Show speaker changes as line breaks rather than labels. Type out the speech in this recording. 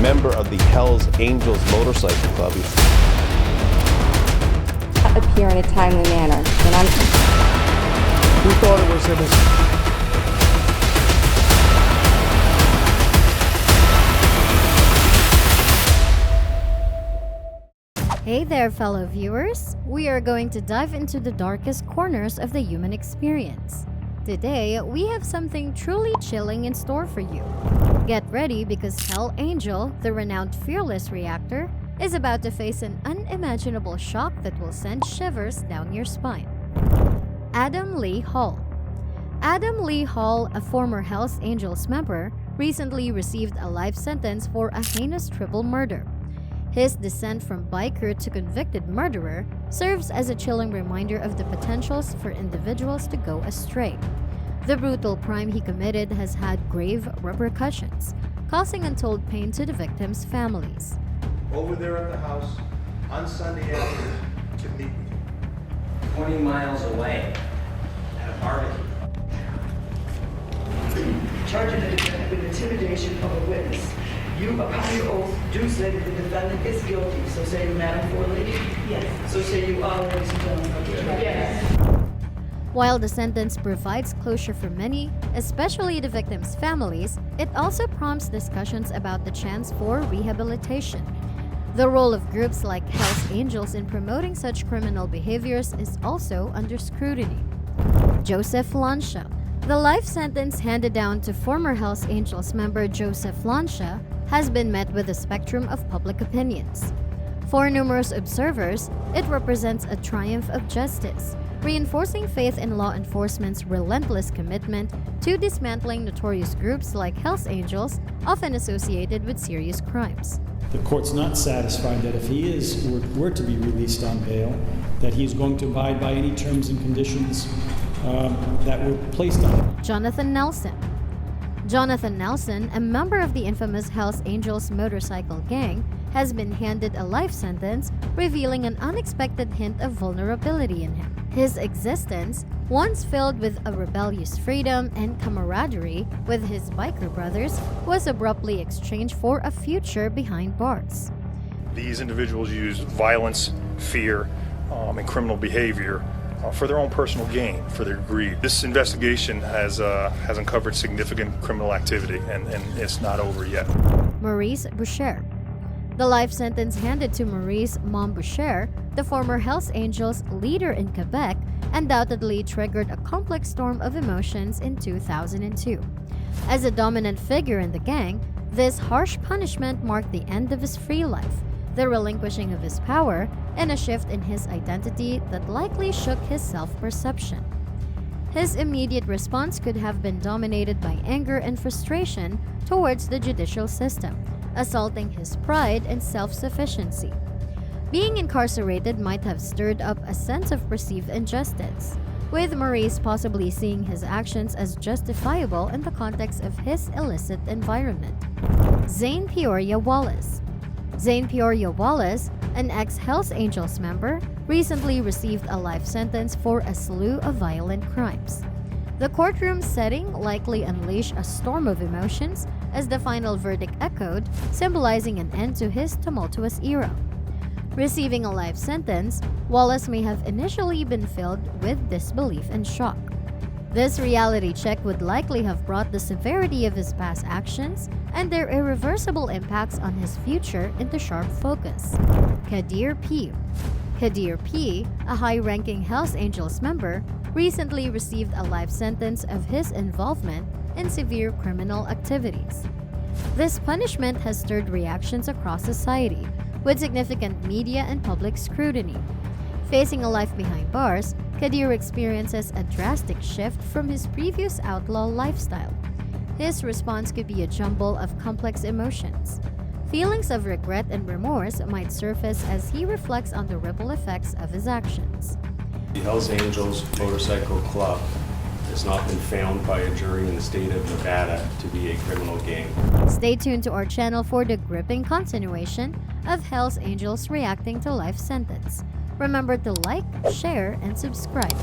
member of the Hells Angels Motorcycle Club.
Appear in a timely manner. And
Who thought it was innocent?
Hey there, fellow viewers! We are going to dive into the darkest corners of the human experience. Today, we have something truly chilling in store for you. Get ready because Hell Angel, the renowned fearless reactor, is about to face an unimaginable shock that will send shivers down your spine. Adam Lee Hall. Adam Lee Hall, a former Hells Angels member, recently received a life sentence for a heinous triple murder. His descent from biker to convicted murderer serves as a chilling reminder of the potentials for individuals to go astray. The brutal crime he committed has had grave repercussions, causing untold pain to the victims' families.
Over there at the house on Sunday afternoon to meet with you.
20 miles away at a barbecue.
Charging the defendant with intimidation of a witness. You, upon your oath, do say that the defendant is guilty. So say you, Madam Forelady? Yes. So say you all, ladies and gentlemen. Yes.
While the sentence provides closure for many, especially the victims' families, it also prompts discussions about the chance for rehabilitation. The role of groups like Hells Angels in promoting such criminal behaviors is also under scrutiny. Joseph Luncheon. The life sentence handed down to former Hells Angels member Joseph Luncheon has been met with a spectrum of public opinions. For numerous observers, it represents a triumph of justice, reinforcing faith in law enforcement's relentless commitment to dismantling notorious groups like Hells Angels, often associated with serious crimes.
The court's not satisfied that if he were to be released on bail, that he's going to abide by any terms and conditions that were placed on him.
Jonathan Nelson. Jonathan Nelson, a member of the infamous Hells Angels motorcycle gang, has been handed a life sentence, revealing an unexpected hint of vulnerability in him. His existence, once filled with a rebellious freedom and camaraderie with his biker brothers, was abruptly exchanged for a future behind bars.
These individuals use violence, fear, and criminal behavior for their own personal gain, for their greed. This investigation has uncovered significant criminal activity, and it's not over yet.
Maurice Boucher. The life sentence handed to Maurice Boucher, the former Hells Angels leader in Quebec, undoubtedly triggered a complex storm of emotions in 2002. As a dominant figure in the gang, this harsh punishment marked the end of his free life, the relinquishing of his power, and a shift in his identity that likely shook his self-perception. His immediate response could have been dominated by anger and frustration towards the judicial system, assaulting his pride and self-sufficiency. Being incarcerated might have stirred up a sense of perceived injustice, with Maurice possibly seeing his actions as justifiable in the context of his illicit environment. Zane Peoria Wallace. Zane Peoria Wallace, an ex-Hells Angels member, recently received a life sentence for a slew of violent crimes. The courtroom setting likely unleashed a storm of emotions as the final verdict echoed, symbolizing an end to his tumultuous era. Receiving a life sentence, Wallace may have initially been filled with disbelief and shock. This reality check would likely have brought the severity of his past actions and their irreversible impacts on his future into sharp focus. Kadir P. Kadir P., a high-ranking Hells Angels member, recently received a life sentence of his involvement in severe criminal activities. This punishment has stirred reactions across society, with significant media and public scrutiny. Facing a life behind bars, Kadir experiences a drastic shift from his previous outlaw lifestyle. His response could be a jumble of complex emotions. Feelings of regret and remorse might surface as he reflects on the ripple effects of his actions.
The Hells Angels Motorcycle Club has not been found by a jury in the state of Nevada to be a criminal gang.
Stay tuned to our channel for the gripping continuation of Hells Angels reacting to life sentence. Remember to like, share, and subscribe.